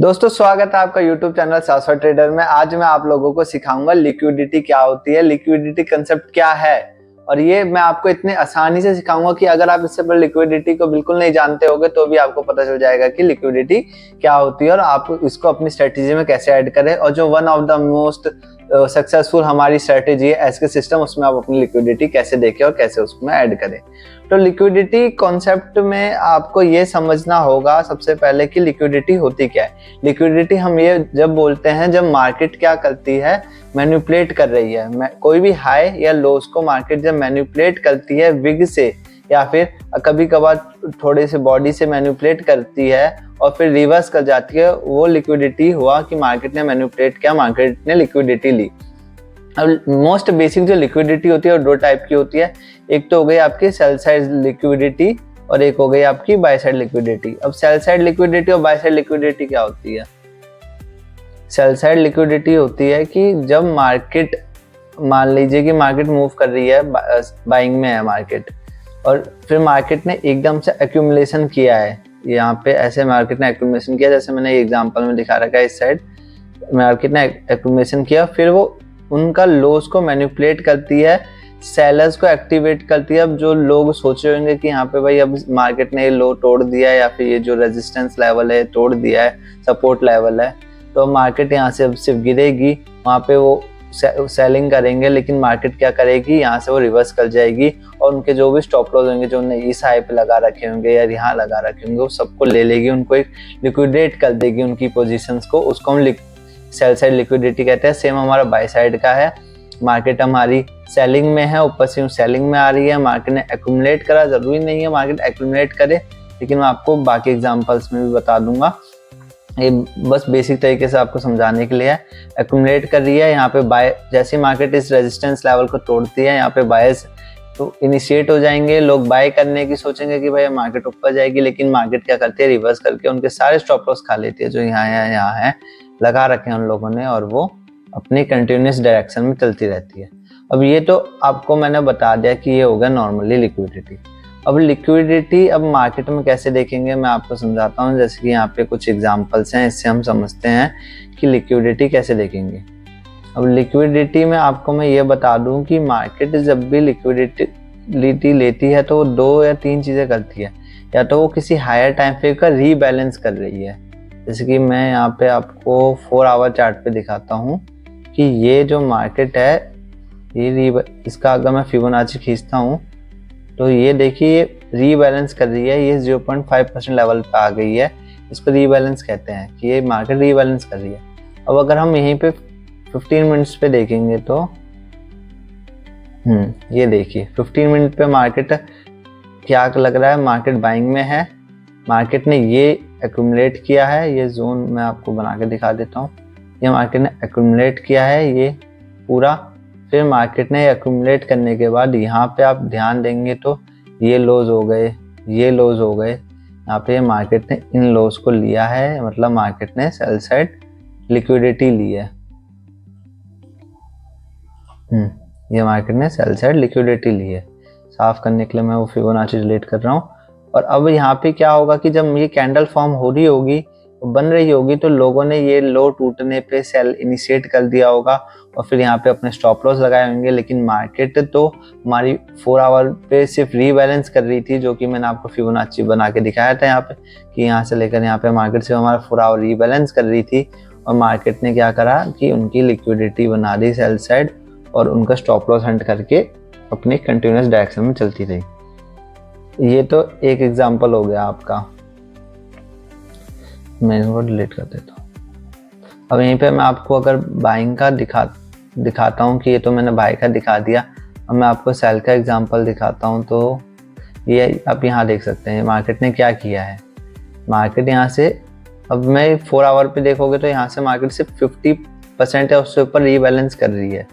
दोस्तों स्वागत है आपका YouTube चैनल शाश्वत ट्रेडर में। आज मैं आप लोगों को सिखाऊंगा लिक्विडिटी क्या होती है, लिक्विडिटी कंसेप्ट क्या है। और ये मैं आपको इतने आसानी से सिखाऊंगा कि अगर आप इससे पहले लिक्विडिटी को बिल्कुल नहीं जानते होगे तो भी आपको पता चल जाएगा कि लिक्विडिटी क्या होती है और आप इसको अपनी स्ट्रेटेजी में कैसे ऐड करें। और जो one of the most successful हमारी स्ट्रेटेजी है एसके सिस्टम, उसमें आप अपनी लिक्विडिटी कैसे देखें और कैसे उसमें ऐड करें। तो लिक्विडिटी कॉन्सेप्ट में आपको ये समझना होगा सबसे पहले कि लिक्विडिटी होती क्या है। लिक्विडिटी हम ये जब बोलते हैं जब मार्केट क्या करती है, मैनिपुलेट कर रही है। कोई भी हाई या लोस को मार्केट जब मैनिपुलेट करती है विग से या फिर कभी कभार थोड़े से बॉडी से मैनिपुलेट करती है और फिर रिवर्स कर जाती है, वो लिक्विडिटी हुआ कि मार्केट ने मैनिपुलेट किया, मार्केट ने लिक्विडिटी ली। अब मोस्ट बेसिक जो लिक्विडिटी होती है वो दो टाइप की होती है। एक तो हो गई आपकी सेल साइड लिक्विडिटी और एक हो गई आपकी बाय साइड लिक्विडिटी। अब सेल साइड लिक्विडिटी और बाय साइड लिक्विडिटी क्या होती है? सेल साइड लिक्विडिटी होती है कि जब मार्केट, मान लीजिए कि मार्केट मूव कर रही है, बाइंग में है मार्केट, और फिर मार्केट ने एकदम से एक्यूमुलेशन किया है। यहाँ पे ऐसे मार्केट ने एक्यूमुलेशन किया, जैसे मैंने एग्जांपल में दिखा रखा है, इस साइड मार्केट ने एक्यूमुलेशन किया, फिर वो उनका लॉस को मैनिपुलेट करती है, सेलर्स को एक्टिवेट करती है। अब जो लोग सोचे होंगे कि यहाँ पे भाई अब मार्केट ने ये लो तोड़ दिया है या फिर ये जो रेजिस्टेंस लेवल है तोड़ दिया है, सपोर्ट लेवल है, तो मार्केट यहाँ से अब सिर्फ गिरेगी, वहाँ पे वो सेलिंग करेंगे। लेकिन मार्केट क्या करेगी, यहाँ से वो रिवर्स कर जाएगी और उनके जो भी स्टॉप लॉस होंगे, जो उन्होंने इस हाई पे लगा रखे होंगे या यहाँ लगा रखे होंगे, वो सबको ले लेगी, उनको एक लिक्विडेट कर देगी उनकी पोजीशंस को। उसको हम सेल साइड लिक्विडिटी कहते हैं। सेम हमारा बाय साइड का है, मार्केट हमारी सेलिंग में है, ऊपर से सेलिंग में आ रही है, मार्केट ने एक्यूमुलेट करा। जरूरी नहीं है मार्केट एक्यूमुलेट करे, लेकिन मैं आपको बाकी एग्जांपल्स में भी बता दूंगा, ये बस बेसिक तरीके से आपको समझाने के लिए है। एक्यूमुलेट कर रही है, यहाँ पे बाय, जैसे मार्केट इस रेजिस्टेंस लेवल को तोड़ती है, यहाँ पे बायर्स तो इनिशिएट हो जाएंगे, लोग बाय करने की सोचेंगे कि भाई मार्केट ऊपर जाएगी, लेकिन मार्केट क्या करती है, रिवर्स करके उनके सारे स्टॉप लॉस खा लेती है जो यहाँ है लगा रखे हैं उन लोगों ने, और वो अपनी कंटिन्यूस डायरेक्शन में चलती रहती है। अब ये तो आपको मैंने बता दिया कि ये हो गया नॉर्मली लिक्विडिटी। अब लिक्विडिटी अब मार्केट में कैसे देखेंगे मैं आपको समझाता हूँ। जैसे कि यहाँ पे कुछ एग्जांपल्स हैं, इससे हम समझते हैं कि लिक्विडिटी कैसे देखेंगे। अब लिक्विडिटी में आपको मैं ये बता दूं कि मार्केट जब भी लिक्विडिटी लेती है तो वो दो या तीन चीज़ें करती है। या तो वो किसी हायर टाइम फ्रेम का रीबैलेंस कर रही है, जैसे कि मैं यहाँ पे आपको 4 आवर चार्ट पे दिखाता हूँ कि ये जो मार्केट है, ये इसका अगर मैं फिबोनाची खींचता हूँ तो ये देखिए ये रीबैलेंस कर रही है, ये 0.5% लेवल पे आ गई है। इसको रीबैलेंस कहते हैं कि ये मार्केट रीबैलेंस कर रही है। अब अगर हम यहीं पे 15 मिनट्स पे देखेंगे तो ये देखिए 15 मिनट पे मार्केट क्या लग रहा है, मार्केट बाइंग में है। मार्केट ने ये एक्यूमुलेट किया है, ये जोन मैं आपको बना के दिखा देता हूँ। ये मार्केट ने एक्यूमुलेट किया है ये पूरा, फिर मार्केट ने एक्यूमुलेट करने के बाद यहाँ पे आप ध्यान देंगे तो ये लॉस हो गए, ये लॉस हो गए। यहाँ पे मार्केट ने इन लॉस को लिया है, मतलब मार्केट ने सेल साइड लिक्विडिटी ली है। ये मार्केट ने सेल साइड लिक्विडिटी ली है। साफ करने के लिए मैं वो फिबोनाची डिलीट कर रहा हूँ। और अब यहाँ पे क्या होगा कि जब ये कैंडल फॉर्म हो रही होगी, बन रही होगी, तो लोगों ने ये लो टूटने पे सेल इनिशिएट कर दिया होगा और फिर यहाँ पे अपने स्टॉप लॉस लगाए होंगे। लेकिन मार्केट तो हमारी 4 आवर पे सिर्फ रीबैलेंस कर रही थी, जो कि मैंने आपको फिबोनाची बना के दिखाया था यहाँ पे कि यहाँ से लेकर यहाँ पे मार्केट से हमारा 4 आवर रीबैलेंस कर रही थी। और मार्केट ने क्या करा कि उनकी लिक्विडिटी बना दी सेल साइड और उनका स्टॉप लॉस हंट करके अपनी कंटिन्यूस डायरेक्शन में चलती रही। ये तो एक एग्जांपल हो गया आपका, मैं इसको डिलीट कर देता हूँ। अब यहीं पे मैं आपको अगर बाइंग का दिखाता हूँ कि ये तो मैंने बाय का दिखा दिया, अब मैं आपको सेल का एग्जांपल दिखाता हूँ। तो ये आप यहाँ देख सकते हैं मार्केट ने क्या किया है। मार्केट यहाँ से, अब मैं 4 आवर पे देखोगे तो यहाँ से मार्केट सिर्फ 50% है, उससे ऊपर रीबैलेंस कर रही है।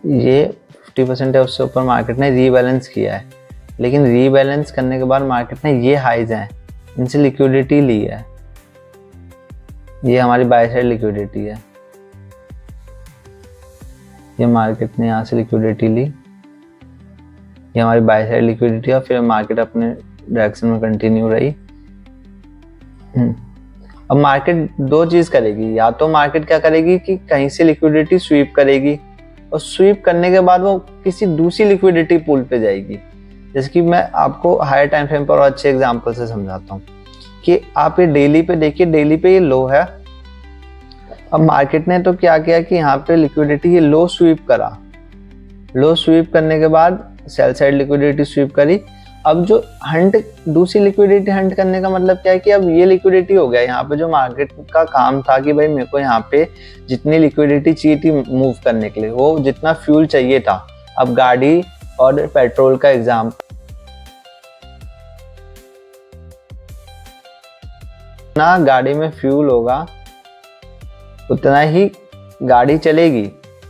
ये 50% है, उससे ऊपर मार्केट ने रीबैलेंस किया है। लेकिन रीबैलेंस करने के बाद मार्केट ने ये हाइज हैं, इनसे लिक्विडिटी ली है। ये हमारी बाय साइड लिक्विडिटी है, ये मार्केट ने यहाँ से लिक्विडिटी ली, ये हमारी बाय साइड लिक्विडिटी है। फिर मार्केट अपने डायरेक्शन में कंटिन्यू रही। अब मार्केट दो चीज करेगी, या तो मार्केट क्या करेगी कि कहीं से लिक्विडिटी स्वीप करेगी और स्वीप करने के बाद वो किसी दूसरी लिक्विडिटी पूल पे जाएगी। जैसे कि मैं आपको हायर टाइम फ्रेम पर और अच्छे एग्जांपल से समझाता हूँ कि आप ये डेली पे देखिए, डेली पे ये लो है। अब मार्केट ने तो क्या किया कि यहाँ पे लिक्विडिटी ये लो स्वीप करा, लो स्वीप करने के बाद सेल साइड लिक्विडिटी स्वीप करी। अब जो हंट दूसरी लिक्विडिटी हंट करने का मतलब क्या है कि अब ये लिक्विडिटी हो गया। यहाँ पे जो मार्केट का काम था कि भाई मेरे को यहाँ पे जितनी लिक्विडिटी चाहिए थी मूव करने के लिए, वो जितना फ्यूल चाहिए था, अब गाड़ी और पेट्रोल का एग्जाम्पल, ना गाड़ी में फ्यूल होगा उतना ही गाड़ी चलेगी।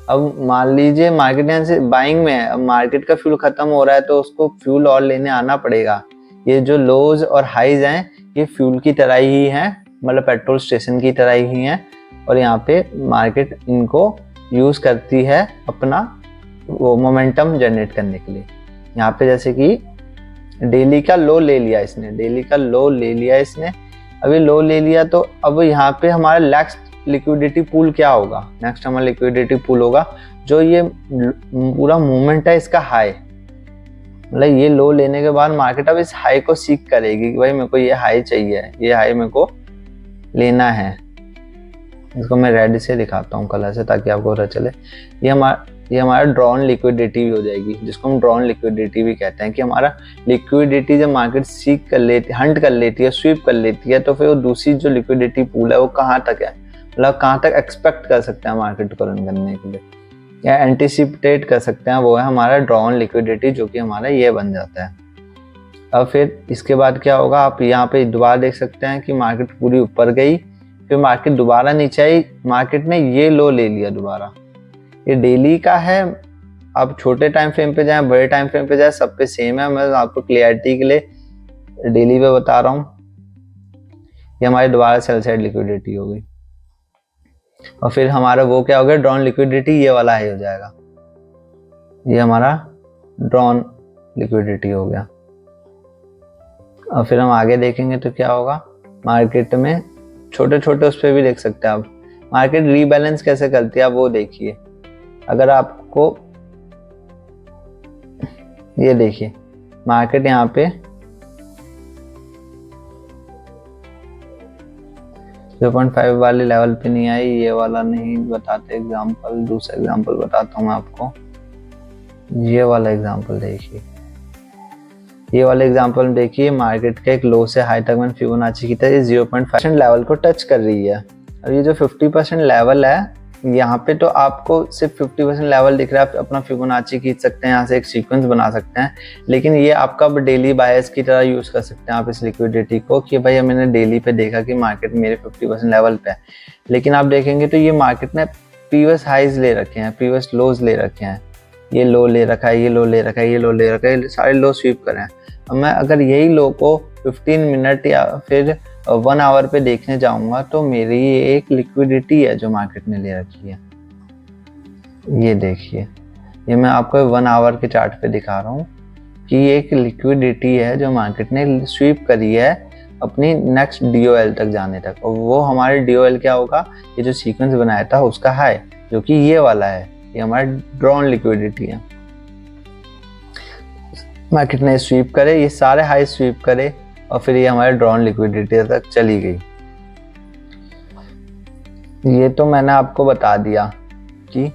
अब मान लीजिए मार्केट यहाँ से बाइंग में है, अब मार्केट का फ्यूल खत्म हो रहा है तो उसको फ्यूल और लेने आना पड़ेगा। ये जो लोज और हाइज हैं ये फ्यूल की तरह ही हैं, मतलब पेट्रोल स्टेशन की तरह ही हैं, और यहाँ पे मार्केट इनको यूज करती है अपना वो मोमेंटम जनरेट करने के लिए। यहाँ पे जैसे कि डेली का लो ले लिया इसने, डेली का लो ले लिया इसने, अभी लो ले लिया तो अब यहाँ पे हमारा नेक्स्ट लिक्विडिटी पूल क्या होगा, नेक्स्ट हमारा लिक्विडिटी पूल होगा जो ये पूरा मूवमेंट है इसका हाई, मतलब ये लो लेने के बाद मार्केट अब इस हाई को सीख करेगी कि भाई मेरे को ये हाई चाहिए, ये हाई मेरे को लेना है। इसको मैं रेड से दिखाता हूँ कलर से ताकि आपको पता चले। ये हमारा ड्रॉन लिक्विडिटी भी हो जाएगी, जिसको हम ड्रॉन लिक्विडिटी भी कहते हैं कि हमारा लिक्विडिटी जब मार्केट सीख कर लेती, हंट कर लेती है, स्वीप कर लेती है, तो फिर वो दूसरी जो लिक्विडिटी पूल है वो कहाँ तक है, मतलब कहाँ तक एक्सपेक्ट कर सकते हैं मार्केट को रन करने के लिए या एंटिसिपेट कर सकते हैं, वो है हमारा ड्रॉन लिक्विडिटी, जो कि हमारा ये बन जाता है। अब फिर इसके बाद क्या होगा, आप यहाँ पे दोबारा देख सकते हैं कि मार्केट पूरी ऊपर गई, फिर मार्केट दोबारा नीचे आई, मार्केट ने ये लो ले लिया दोबारा। ये डेली का है, आप छोटे टाइम फ्रेम पे जाएं, बड़े टाइम फ्रेम पे जाएं, सब पे सेम है। मैं आपको क्लियरिटी के लिए डेली पे बता रहा हूँ। ये हमारी दोबारा सेल साइड लिक्विडिटी हो गई और फिर हमारा वो क्या हो गया, ड्रॉन लिक्विडिटी, ये वाला ही हो जाएगा, ये हमारा ड्रॉन लिक्विडिटी हो गया। और फिर हम आगे देखेंगे तो क्या होगा, मार्केट में छोटे छोटे उस पर भी देख सकते हैं आप, मार्केट रीबैलेंस कैसे करती है आप वो देखिए। अगर आपको ये देखिए मार्केट यहाँ पे 0.5 वाले लेवल पे नहीं आई, ये वाला नहीं बताते एग्जांपल, दूसरा एग्जांपल बताता हूँ मैं आपको। ये वाला एग्जांपल देखिए, ये वाले एग्जांपल में देखिए मार्केट के एक लो से हाई तक मैंने फिबोनाची की तरह 0.5% लेवल को टच कर रही है। और ये जो 50% लेवल है, यहाँ पे तो आपको सिर्फ 50% लेवल दिख रहा है, आप अपना फिबोनाची खींच सकते हैं, यहाँ से एक सीक्वेंस बना सकते हैं, लेकिन ये आपका डेली बायस की तरह यूज कर सकते हैं आप इस लिक्विडिटी को कि भाई मैंने डेली पे देखा कि मार्केट मेरे 50% लेवल पे है, लेकिन आप देखेंगे तो ये मार्केट ने प्रीवियस हाइज ले रखे हैं, प्रीवियस लोज ले रखे हैं, ये लो ले रखा है, ये लो ले रखा है, ये लो ले रखा है, सारे लो स्वीप कर रहे हैं। अब मैं अगर यही लो को 15 मिनट या फिर 1 आवर पे देखने जाऊंगा तो मेरी ये एक लिक्विडिटी है जो मार्केट ने ले रखी है। ये देखिए, ये मैं आपको 1 आवर के चार्ट पे दिखा रहा हूँ कि ये एक लिक्विडिटी है जो मार्केट ने स्वीप करी है अपनी नेक्स्ट DOL तक जाने तक, और वो हमारे DOL क्या होगा, ये जो सीक्वेंस बनाया था उसका हाई, जो कि ये वाला है, ये हमारा ड्रॉन लिक्विडिटी है। मार्केट ने स्वीप करे, ये सारे हाई स्वीप करे और फिर ये हमारे ड्रॉन लिक्विडिटी तक चली गई। ये तो मैंने आपको बता दिया कि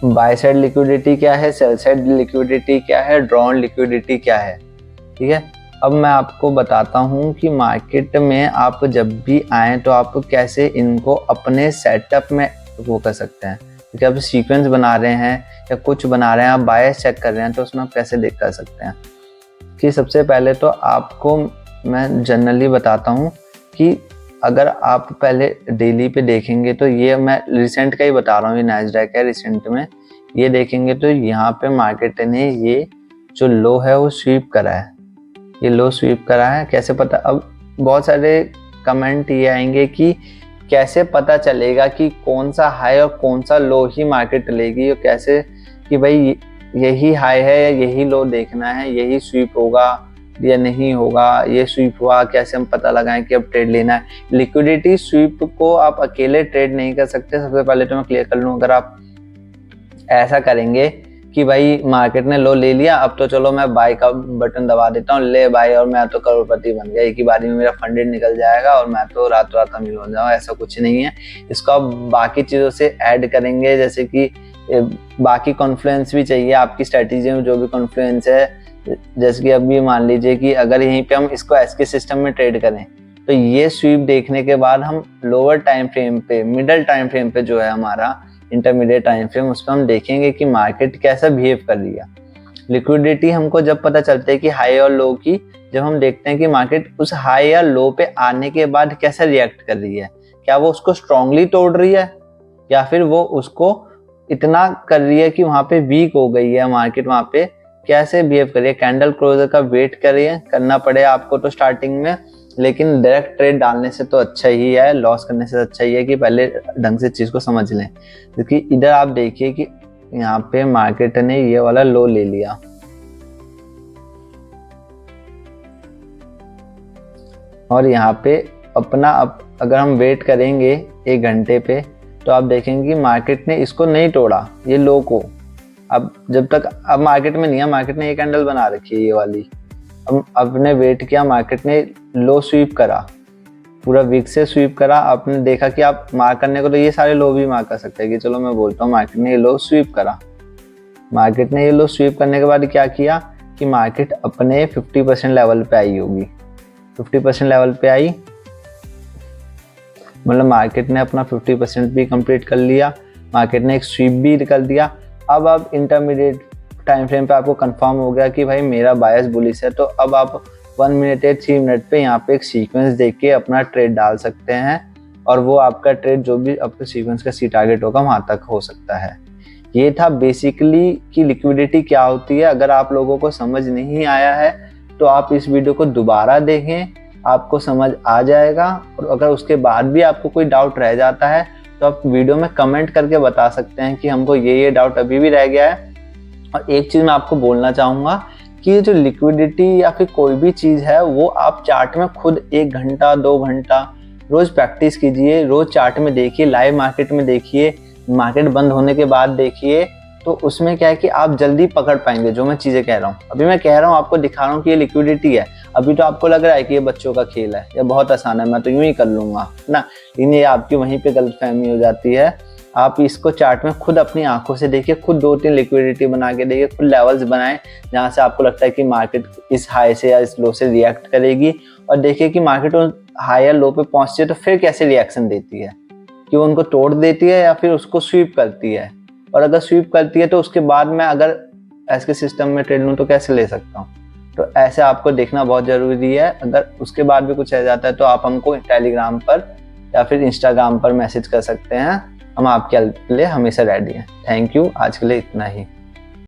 बाय साइड लिक्विडिटी क्या है, सेल साइड लिक्विडिटी क्या है, ड्रॉन लिक्विडिटी क्या है, ठीक है। अब मैं आपको बताता हूँ कि मार्केट में आप जब भी आए तो आप कैसे इनको अपने सेटअप में वो कर सकते हैं, क्योंकि आप सीक्वेंस बना रहे हैं या कुछ बना रहे हैं, आप बायस चेक कर रहे हैं, तो उसमें आप कैसे देख कर सकते हैं कि सबसे पहले तो आपको मैं जनरली बताता हूँ कि अगर आप पहले डेली पे देखेंगे तो ये मैं रिसेंट का ही बता रहा हूँ, ये नैस्डैक है रिसेंट में, ये देखेंगे तो यहाँ पे मार्केट ने ये जो लो है वो स्वीप करा है, ये लो स्वीप करा है। कैसे पता, अब बहुत सारे कमेंट ये आएंगे कि कैसे पता चलेगा कि कौन सा हाई और कौन सा लो ही मार्केट लेगी, और कैसे कि भाई यही हाई है या यही लो देखना है, यही स्वीप होगा या नहीं होगा, ये स्वीप हुआ कैसे हम पता लगाएं कि अब ट्रेड लेना है। लिक्विडिटी स्वीप को आप अकेले ट्रेड नहीं कर सकते। सबसे पहले तो मैं क्लियर कर लूँ, अगर आप ऐसा करेंगे कि भाई मार्केट ने लो ले लिया, अब तो चलो मैं बाय का बटन दबा देता हूँ, ले बाय, और मैं तो करोड़पति बन गया, एक ही बारी में मेरा फंडेड निकल जाएगा और मैं तो रात रात अमीर हो जाऊँ, ऐसा कुछ नहीं है। इसको आप बाकी चीज़ों से ऐड करेंगे, जैसे कि बाकी कॉन्फ्लुएंस भी चाहिए आपकी स्ट्रेटेजी में, जो भी कॉन्फ्लुएंस है। जैसे कि अभी मान लीजिए कि अगर यहीं पे हम इसको एसके सिस्टम में ट्रेड करें, तो ये स्वीप देखने के बाद हम लोअर टाइम फ्रेम पे, मिडल टाइम फ्रेम पे जो है हमारा इंटरमीडिएट टाइम फ्रेम, उस पर हम देखेंगे कि मार्केट कैसा बिहेव कर रही है। लिक्विडिटी हमको जब पता चलता है कि हाई और लो की, जब हम देखते हैं कि मार्केट उस हाई या लो पे आने के बाद कैसा रिएक्ट कर रही है, क्या वो उसको स्ट्रांगली तोड़ रही है या फिर वो उसको इतना कर रही है कि वहां पे वीक हो गई है मार्केट, वहां पे कैसे बिहेव कर रही है। कैंडल क्लोजर का वेट करिए, करना पड़े आपको तो स्टार्टिंग में, लेकिन डायरेक्ट ट्रेड डालने से तो अच्छा ही है, लॉस करने से अच्छा ही है कि पहले ढंग से चीज को समझ लें। क्योंकि इधर आप देखिए कि यहाँ पे मार्केट ने ये वाला लो ले लिया, और यहाँ पे अपना अगर हम वेट करेंगे 1 घंटे पे, तो आप देखेंगे कि मार्केट ने इसको नहीं तोड़ा, ये लो को। अब जब तक अब मार्केट में नहीं है, मार्केट ने ये कैंडल बना रखी है ये वाली, अब ने वेट किया, मार्केट ने लो स्वीप करा, पूरा वीक से स्वीप करा। आपने देखा कि आप मार्क करने को तो ये सारे लो भी मार्क कर सकते हैं, कि चलो मैं बोलता हूँ मार्केट ने ये लो स्वीप करा। मार्केट ने ये लो स्वीप करने के बाद क्या किया कि मार्केट अपने 50% लेवल पे आई होगी, 50% लेवल पे आई, मतलब मार्केट ने अपना 50% भी कंप्लीट कर लिया, मार्केट ने एक स्वीप भी कर दिया। अब इंटरमीडिएट टाइम फ्रेम पे आपको कंफर्म हो गया कि भाई मेरा बायस बुलिश है, तो अब आप 1 मिनट या 3 मिनट पे यहाँ पे एक सीक्वेंस देख के अपना ट्रेड डाल सकते हैं, और वो आपका ट्रेड जो भी आपके सीक्वेंस का सी टारगेट होगा वहां तक हो सकता है। ये था बेसिकली कि लिक्विडिटी क्या होती है। अगर आप लोगों को समझ नहीं आया है तो आप इस वीडियो को दोबारा देखें, आपको समझ आ जाएगा। और अगर उसके बाद भी आपको कोई डाउट रह जाता है तो आप वीडियो में कमेंट करके बता सकते हैं कि हमको ये डाउट अभी भी रह गया है। और एक चीज मैं आपको बोलना चाहूंगा कि ये जो लिक्विडिटी या फिर कोई भी चीज है, वो आप चार्ट में खुद 1 घंटा 2 घंटा रोज प्रैक्टिस कीजिए, रोज चार्ट में देखिए, लाइव मार्केट में देखिए, मार्केट बंद होने के बाद देखिए, तो उसमें क्या है कि आप जल्दी पकड़ पाएंगे जो मैं चीजें कह रहा हूँ। अभी मैं कह रहा हूँ, आपको दिखा रहा हूँ कि ये लिक्विडिटी है, अभी तो आपको लग रहा है कि ये बच्चों का खेल है, ये बहुत आसान है, मैं तो यूं ही कर लूंगा ना, लेकिन ये आपकी वहीं पे गलतफहमी हो जाती है। आप इसको चार्ट में खुद अपनी आंखों से देखिए, खुद 2-3 लिक्विडिटी बना के देखिए, खुद लेवल्स बनाएं जहां से आपको लगता है कि मार्केट इस हाई से या इस लो से रिएक्ट करेगी, और देखिए कि मार्केट हाई या लो पे पहुंचती है तो फिर कैसे रिएक्शन देती है, कि वो उनको तोड़ देती है या फिर उसको स्वीप करती है। और अगर स्वीप करती है तो उसके बाद मैं अगर ऐसे सिस्टम में ट्रेड लूँ तो कैसे ले सकता हूँ। तो ऐसे आपको देखना बहुत जरूरी है। अगर उसके बाद भी कुछ रह जाता है तो आप हमको टेलीग्राम पर या फिर इंस्टाग्राम पर मैसेज कर सकते हैं, हम आपके हेल्प के लिए हमेशा रेडी हैं। थैंक यू, आज के लिए इतना ही।